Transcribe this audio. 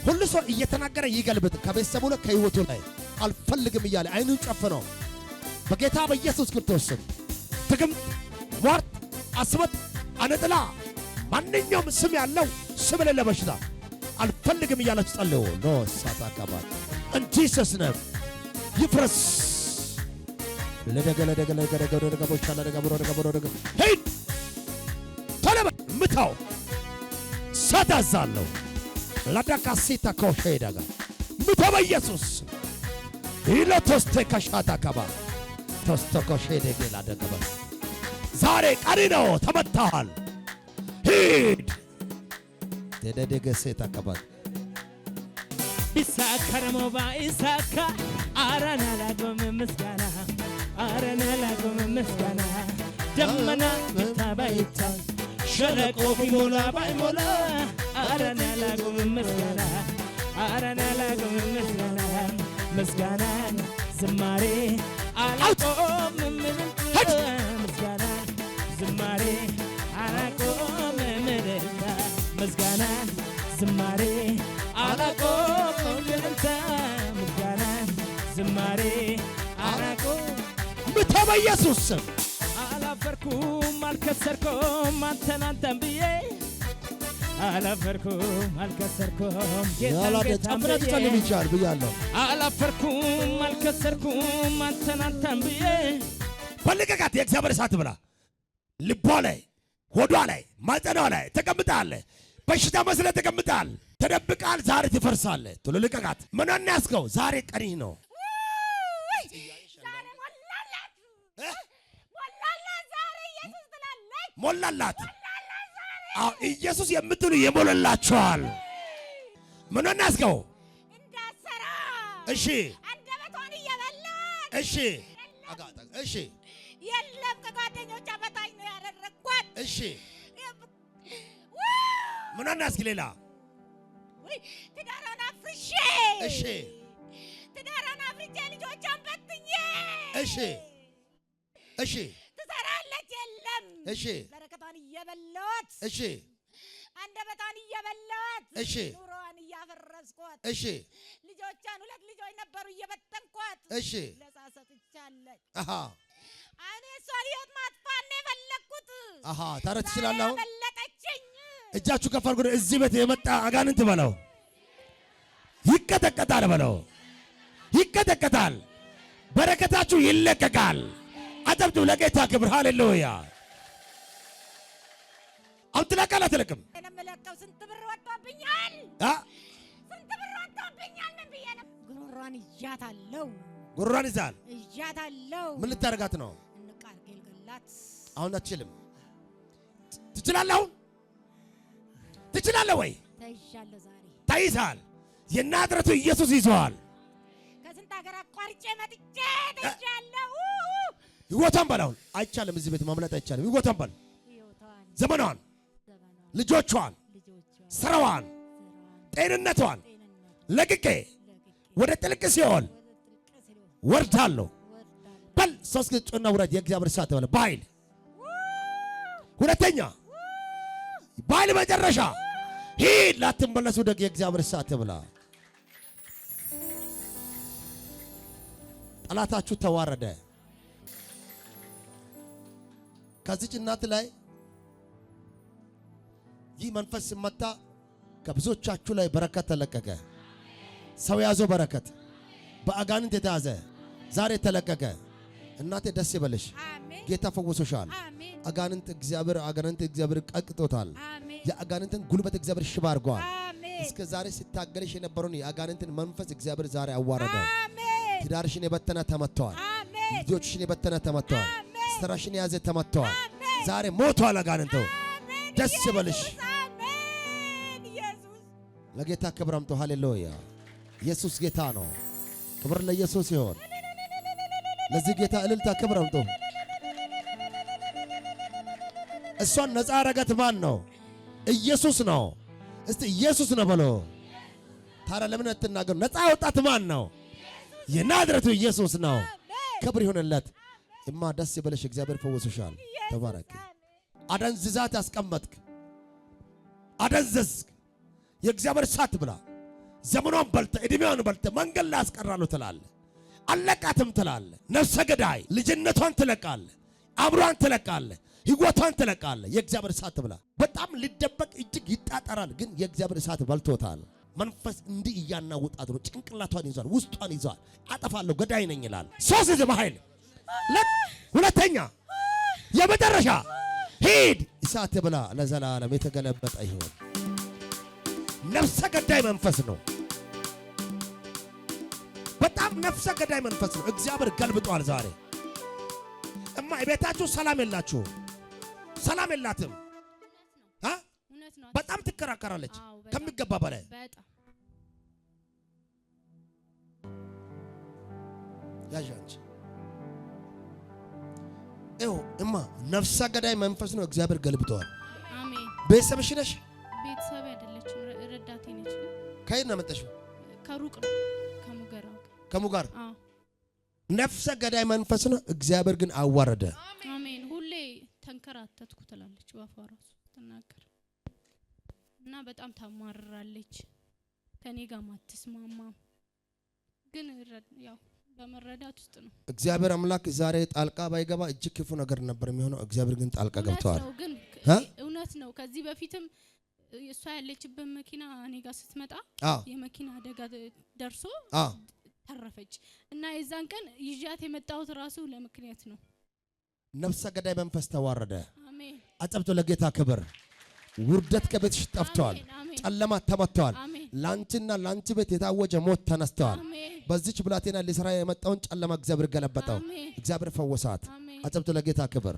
ሁሉ ሰው እየተናገረ ይገልብጥ ከቤተሰቡ ላይ ከህይወቱ ላይ አልፈልግም እያለ አይኑን ጨፍነው በጌታ በኢየሱስ ክርስቶስ ስም ድግምት፣ ሟርት፣ አስበት፣ አነጥላ ማንኛውም ስም ያለው ስም የሌለ በሽታ አልፈልግም እያላችሁ ጸልዩ። ኖ ሳታካባት እንጂ ሰስነም ይፍረስ ለደገ ቦቻላ ደገ ሄድ ተለበ ምታው ሳታዛለው ለዳካሲታ ኮሄዳጋ ምታው በኢየሱስ ኢለቶስቴ ከሻታካባ ተስተኮሼ ደገላ ደገባ ዛሬ ቀሪ ነው። ተመታሃል። ሂድ ተደደገ ሴታካባ ይሳከረሞባ ይሳካ አረና ላጎም ምስጋና አረና ላጎም ምስጋና ደመና ተባይታ ሸለቆ ቢሞላ ባይሞላ አረና ላጎም ምስጋና አረና ላጎም ምስጋና ምስጋና ዝማሬ አላቆም ምስጋና ዝማሬ አላቆም ምስጋና ዝማሬ አላቆም ምስጋና ዝማሬ አላቆም ምታው በኢየሱስ ስም አላፈርኩም አልከሰርኩም አንተን ብዬ አላፈርኩም አልከሰርኩም ጌታን ጸልይ ይቻል ብያለሁ። አላፈርኩም አልከሰርኩም አንተን ብዬ በልቀቃት የእግዚአብሔር እሳት ብላ ልቧ ላይ ሆዷ ላይ ማጸኗ ላይ ተቀምጣል። በሽታ መስለህ ተቀምጣል፣ ተደብቃል። ዛሬ ትፈርሳለህ። ቶሎ ልቀቃት። ምንን ያስከው ዛሬ ቀሪ ነው። ሞላላት። አዎ ኢየሱስ የምትሉ የሞላላችኋል። ምንን ያስከው እንዳሰራ እሺ፣ አንደበቷን እየበላች እሺ፣ እሺ፣ የለም ከጓደኞቿ በታች ነው ያደረኳት። እሺ፣ ምንን ያስክ ሌላ ትዳሯን አፍርሼ እሺ፣ ትዳሯን አፍርሼ ልጆቿን በትኜ እሺ፣ እሺ፣ ትሰራለች የለም እሺ፣ በረከቷን እየበላኋት እሺ፣ አንደበቷን እየበላኋት እሺ፣ ኑሮዋን እያፈረስኳት እሺ፣ ልጆቿን 2 ልጆች ነበሩ እየበተንኳት እሺ፣ ለሳሰትቻለች። አሃ እኔ እሷን ሕይወት ማጥፋት ነው የፈለኩት። አሃ ታረት ትችላለህ። በለጠችኝ። እጃችሁ ከፍ አድርጉ። እዚህ ቤት የመጣ አጋንንት በለው ይቀጠቀጣል፣ በለው ይቀጠቀጣል። በረከታችሁ ይለቀቃል። አጨብጭቡ ለጌታ ክብር። ሃሌሉያ። አሁን ትለቃለህ አትለቅም? የምለቀው ስንት ብር ወጥቶብኛል፣ ስንት ብር ወጥቶብኛል። ምን ብዬ ነው? ጉሮሯን ይዣታለሁ። ጉሮሯን ይዛል። ይዣታለሁ። ምን ልታደርጋት ነው? እንቃርጌል ገላት። አሁን አትችልም። ትችላለህ? አሁን ትችላለህ ወይ? ተይዣለሁ። ዛሬ ተይዛል። የናዝሬቱ ኢየሱስ ይዘዋል። ከስንት ሀገር አቋርጬ መጥቼ ተይዣለሁ። ይወጣን በላውን። አይቻልም። እዚህ ቤት ማምለጥ አይቻልም። ይወጣን በል። ዘመኗን፣ ልጆቿን፣ ስራዋን፣ ጤንነቷን ለቅቄ ወደ ጥልቅ ሲኦል ወርዳለሁ በል። ሶስት ጊዜ ጮና ውረድ። የእግዚአብሔር እሳት በለ በኃይል ሁለተኛ በኃይል መጨረሻ ሂድ። ላትመለሱ ደግ የእግዚአብሔር እሳት ብላ። ጠላታችሁ ተዋረደ። ከዚች እናት ላይ ይህ መንፈስ ሲመታ ከብዙዎቻችሁ ላይ በረከት ተለቀቀ። ሰው ያዘው በረከት በአጋንንት የተያዘ ዛሬ ተለቀቀ። እናቴ ደስ ይበልሽ። ጌታ ፈውሶሻል። አጋንንት እግዚአብሔር ቀጥቅጦታል። የአጋንንትን ጉልበት እግዚአብሔር ሽባ አድርጓል። እስከ ዛሬ ሲታገልሽ የነበረውን የአጋንንትን መንፈስ እግዚአብሔር ዛሬ አዋረደው። ትዳርሽን የበተነ ተመቷል። ልጆችሽን የበተነ ተመቷል። ስራሽን የያዘ ተመቷል። ዛሬ ሞቷል አጋንንቱ። ደስ ይበልሽ። ለጌታ ክብር አምጡ። ሃሌሉያ። ኢየሱስ ጌታ ነው። ክብር ለኢየሱስ ይሁን። ለዚህ ጌታ እልልታ ክብር አምጡ። እሷን ነፃ ያረጋት ማን ነው? ኢየሱስ ነው። እስቲ ኢየሱስ ነው በሎ። ታዲያ ለምን አትናገሩ? ነፃ ያወጣት ማን ነው? የናዝሬቱ ኢየሱስ ነው። ክብር ይሁንለት። እማ ደስ ይበልሽ። እግዚአብሔር ፈውሶሻል። ተባረክ። አደንዝዛት ያስቀመጥክ አደንዘዝክ። የእግዚአብሔር እሳት ብላ ዘመኗን በልተ እድሜዋን በልተ መንገድ ላይ አስቀራለሁ ትላለህ። አለቃትም ትላለህ። ነፍሰ ገዳይ ልጅነቷን ትለቃለህ፣ አምሯን ትለቃለህ፣ ህይወቷን ትለቃለህ። የእግዚአብሔር እሳት ብላ በጣም ሊደበቅ እጅግ ይጣጣራል፣ ግን የእግዚአብሔር እሳት በልቶታል። መንፈስ እንዲህ እያናውጣት ነው። ጭንቅላቷን ይዟል፣ ውስጧን ይዟል። አጠፋለሁ ገዳይ ነኝ ይላል። ሶስት ጊዜ በኃይል ሁለተኛ የመጨረሻ ሂድ እሳት ብላ ለዘላለም የተገለበጠ ይሁን። ነፍሰ ገዳይ መንፈስ ነው። በጣም ነፍሰ ገዳይ መንፈስ ነው። እግዚአብሔር ገልብጧል ዛሬ። እማ ቤታችሁ ሰላም የላችሁም፣ ሰላም የላትም። በጣም ትከራከራለች ከሚገባ በላይ። ያዣንች እማ ነፍሰ ገዳይ መንፈስ ነው። እግዚአብሔር ገልብጧል። አሜን። ቤተሰብሽ ነሽ? ቤተሰብ አይደለችም፣ ረዳቴ ነች። ከየት ነው መጣሽው? ከሩቅ ነው፣ ከሙጋር። ነፍሰ ገዳይ መንፈስ ነው። እግዚአብሔር ግን አዋረደ። አሜን። ሁሌ ተንከራተትኩ ትላለች ባፏ ራሱ ተናገር እና በጣም ታማርራለች። ከኔ ጋር ማትስማማ ግን ያው በመረዳት ውስጥ ነው። እግዚአብሔር አምላክ ዛሬ ጣልቃ ባይገባ እጅግ ክፉ ነገር ነበር የሚሆነው። እግዚአብሔር ግን ጣልቃ ገብቷል። ግን እውነት ነው። ከዚህ በፊትም እሷ ያለችበት መኪና እኔ ጋር ስትመጣ የመኪና አደጋ ደርሶ ተረፈች እና የዛን ቀን ይዣት የመጣሁት ራሱ ለምክንያት ነው። ነፍሰ ገዳይ መንፈስ ተዋረደ። አሜን። አጨብቶ ለጌታ ክብር። ውርደት ከቤትሽ ጠፍቷል። ጨለማ ተመቷል። ላንቺና ላንቺ ቤት የታወጀ ሞት ተነስተዋል። በዚች ብላቴና ሊሰራ የመጣውን ጨለማ እግዚአብሔር ገለበጠው። እግዚአብሔር ፈወሳት። አጨብቶ ለጌታ ክብር።